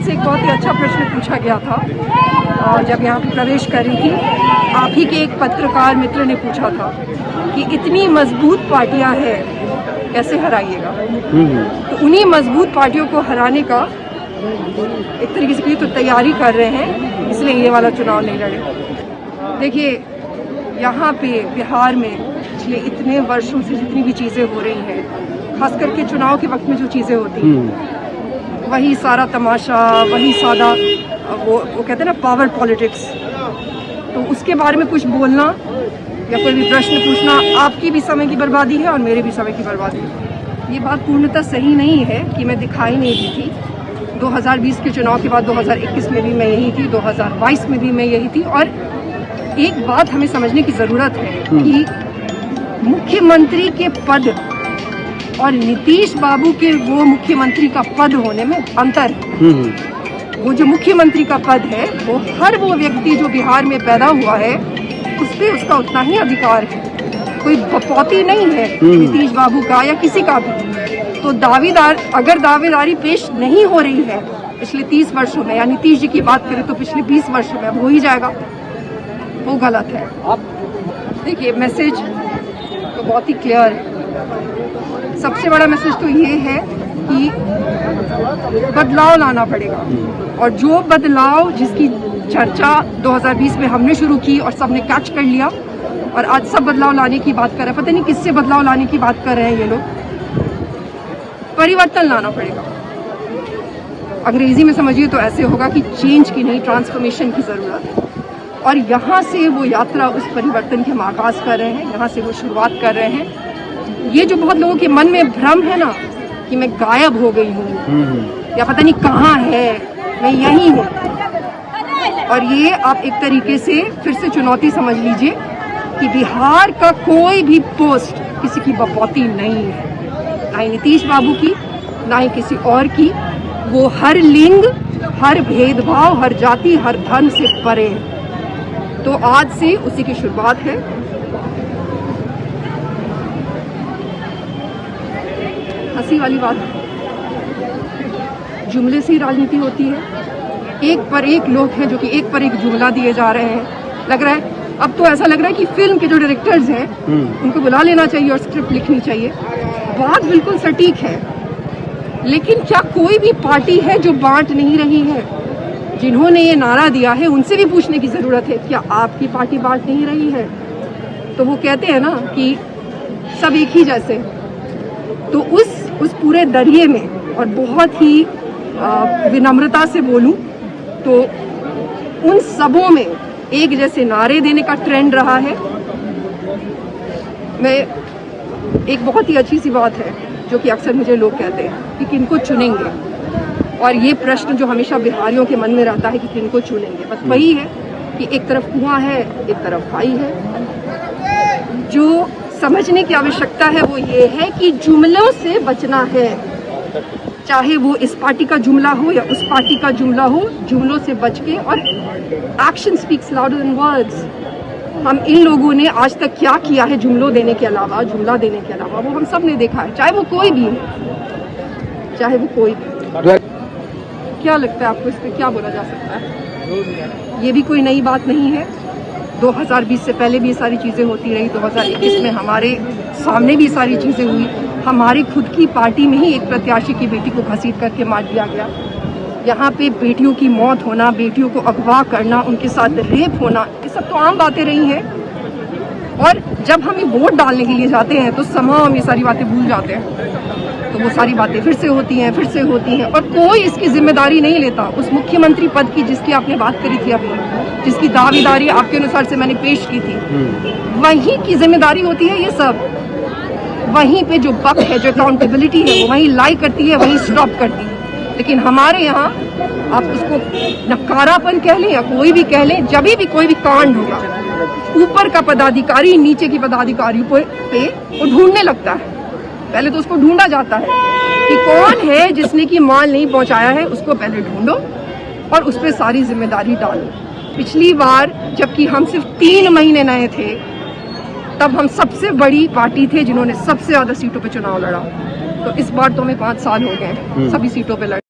आपसे एक बहुत ही अच्छा प्रश्न पूछा गया था जब यहाँ पे प्रवेश कर रही थी। आप ही के एक पत्रकार मित्र ने पूछा था कि इतनी मजबूत पार्टियां हैं कैसे हराइएगा। तो उन्हीं मजबूत पार्टियों को हराने का एक तरीके से तो तैयारी कर रहे हैं, इसलिए ये वाला चुनाव नहीं लड़े। देखिए, यहाँ पे बिहार में पिछले इतने वर्षों से जितनी भी चीज़ें हो रही हैं, खास करके चुनाव के वक्त में जो चीज़ें होती हैं, वही सारा तमाशा, वही सादा वो कहते हैं ना पावर पॉलिटिक्स। तो उसके बारे में कुछ बोलना या कोई भी प्रश्न पूछना आपकी भी समय की बर्बादी है और मेरे भी समय की बर्बादी है। ये बात पूर्णतः सही नहीं है कि मैं दिखाई नहीं दी थी। 2020 के चुनाव के बाद 2021 में भी मैं यही थी, 2022 में भी मैं यही थी। और एक बात हमें समझने की ज़रूरत है कि मुख्यमंत्री के पद और नीतीश बाबू के वो मुख्यमंत्री का पद होने में अंतर है। वो जो मुख्यमंत्री का पद है वो हर वो व्यक्ति जो बिहार में पैदा हुआ है उस पर उसका उतना ही अधिकार है। कोई बपौती नहीं है नीतीश बाबू का या किसी का भी। तो अगर दावेदारी पेश नहीं हो रही है पिछले 30 वर्षों में, या नीतीश जी की बात करें तो पिछले 20 वर्षों में, अब हो ही जाएगा, वो गलत है। देखिए, मैसेज तो बहुत ही क्लियर है। सबसे बड़ा मैसेज तो ये है कि बदलाव लाना पड़ेगा, और जो बदलाव जिसकी चर्चा 2020 में हमने शुरू की और सबने कैच कर लिया, और आज सब बदलाव लाने की बात कर रहे हैं। पता नहीं किससे बदलाव लाने की बात कर रहे हैं ये लोग। परिवर्तन लाना पड़ेगा। अंग्रेजी में समझिए तो ऐसे होगा कि चेंज की नहीं, ट्रांसफॉर्मेशन की ज़रूरत है। और यहाँ से वो यात्रा उस परिवर्तन के हम आगाज़ कर रहे हैं, यहाँ से वो शुरुआत कर रहे हैं। ये जो बहुत लोगों के मन में भ्रम है ना कि मैं गायब हो गई हूँ या पता नहीं कहाँ है, मैं यहीं हूँ, और ये आप एक तरीके से फिर से चुनौती समझ लीजिए कि बिहार का कोई भी पोस्ट किसी की बपौती नहीं है, ना ही नीतीश बाबू की, ना ही किसी और की। वो हर लिंग, हर भेदभाव, हर जाति, हर धर्म से परे है। तो आज से उसी की शुरुआत है। हंसी वाली बात, जुमले से ही राजनीति होती है। एक पर एक लोग हैं जो कि एक पर एक जुमला दिए जा रहे हैं। लग रहा है, अब तो ऐसा लग रहा है कि फिल्म के जो डायरेक्टर्स हैं उनको बुला लेना चाहिए और स्क्रिप्ट लिखनी चाहिए। बात बिल्कुल सटीक है, लेकिन क्या कोई भी पार्टी है जो बांट नहीं रही है? जिन्होंने ये नारा दिया है उनसे भी पूछने की ज़रूरत है, क्या आपकी पार्टी बांट नहीं रही है? तो वो कहते हैं ना कि सब एक ही जैसे। तो उस पूरे दरिये में, और बहुत ही विनम्रता से बोलूं तो उन सबों में एक जैसे नारे देने का ट्रेंड रहा है। मैं एक बहुत ही अच्छी सी बात है जो कि अक्सर मुझे लोग कहते हैं कि किनको चुनेंगे, और ये प्रश्न जो हमेशा बिहारियों के मन में रहता है कि किनको चुनेंगे। बस वही है कि एक तरफ कुआं है, एक तरफ भाई है। जो समझने की आवश्यकता है वो ये है कि जुमलों से बचना है, चाहे वो इस पार्टी का जुमला हो या उस पार्टी का जुमला हो। जुमलों से बच के, और action speaks louder than words. हम इन लोगों ने आज तक क्या किया है जुमलों देने के अलावा, जुमला देने के अलावा, वो हम सब ने देखा है, चाहे वो कोई भी हो, चाहे वो कोई भी। क्या लगता है आपको, इस पर क्या बोला जा सकता है? ये भी कोई नई बात नहीं है। 2020 से पहले भी ये सारी चीज़ें होती रही। 2021 में हमारे सामने भी सारी चीज़ें हुई। हमारी खुद की पार्टी में ही एक प्रत्याशी की बेटी को घसीट करके मार दिया गया। यहाँ पे बेटियों की मौत होना, बेटियों को अगवा करना, उनके साथ रेप होना, ये सब तो आम बातें रही हैं। और जब हम ये वोट डालने के लिए जाते हैं तो समय हम ये सारी बातें भूल जाते हैं। तो वो सारी बातें फिर से होती हैं, फिर से होती हैं, और कोई इसकी जिम्मेदारी नहीं लेता। उस मुख्यमंत्री पद की जिसकी आपने बात करी थी अभी, जिसकी दावेदारी आपके अनुसार से मैंने पेश की थी, वहीं की जिम्मेदारी होती है ये सब। वहीं पे जो बक है, जो अकाउंटेबिलिटी है, वो वहीं लाई करती है, वहीं स्टॉप करती है। लेकिन हमारे यहाँ आप उसको नकारापन कह लें या कोई भी कह लें, जब भी कोई भी कांड होगा, ऊपर का पदाधिकारी नीचे की पदाधिकारी पे वो ढूंढने लगता है। पहले तो उसको ढूंढा जाता है कि कौन है जिसने की माल नहीं पहुंचाया है, उसको पहले ढूंढो और उस पर सारी जिम्मेदारी डालो। पिछली बार जबकि हम सिर्फ 3 महीने नए थे, तब हम सबसे बड़ी पार्टी थे जिन्होंने सबसे ज़्यादा सीटों पे चुनाव लड़ा। तो इस बार तो हमें 5 साल हो गए सभी सीटों पे लड़े।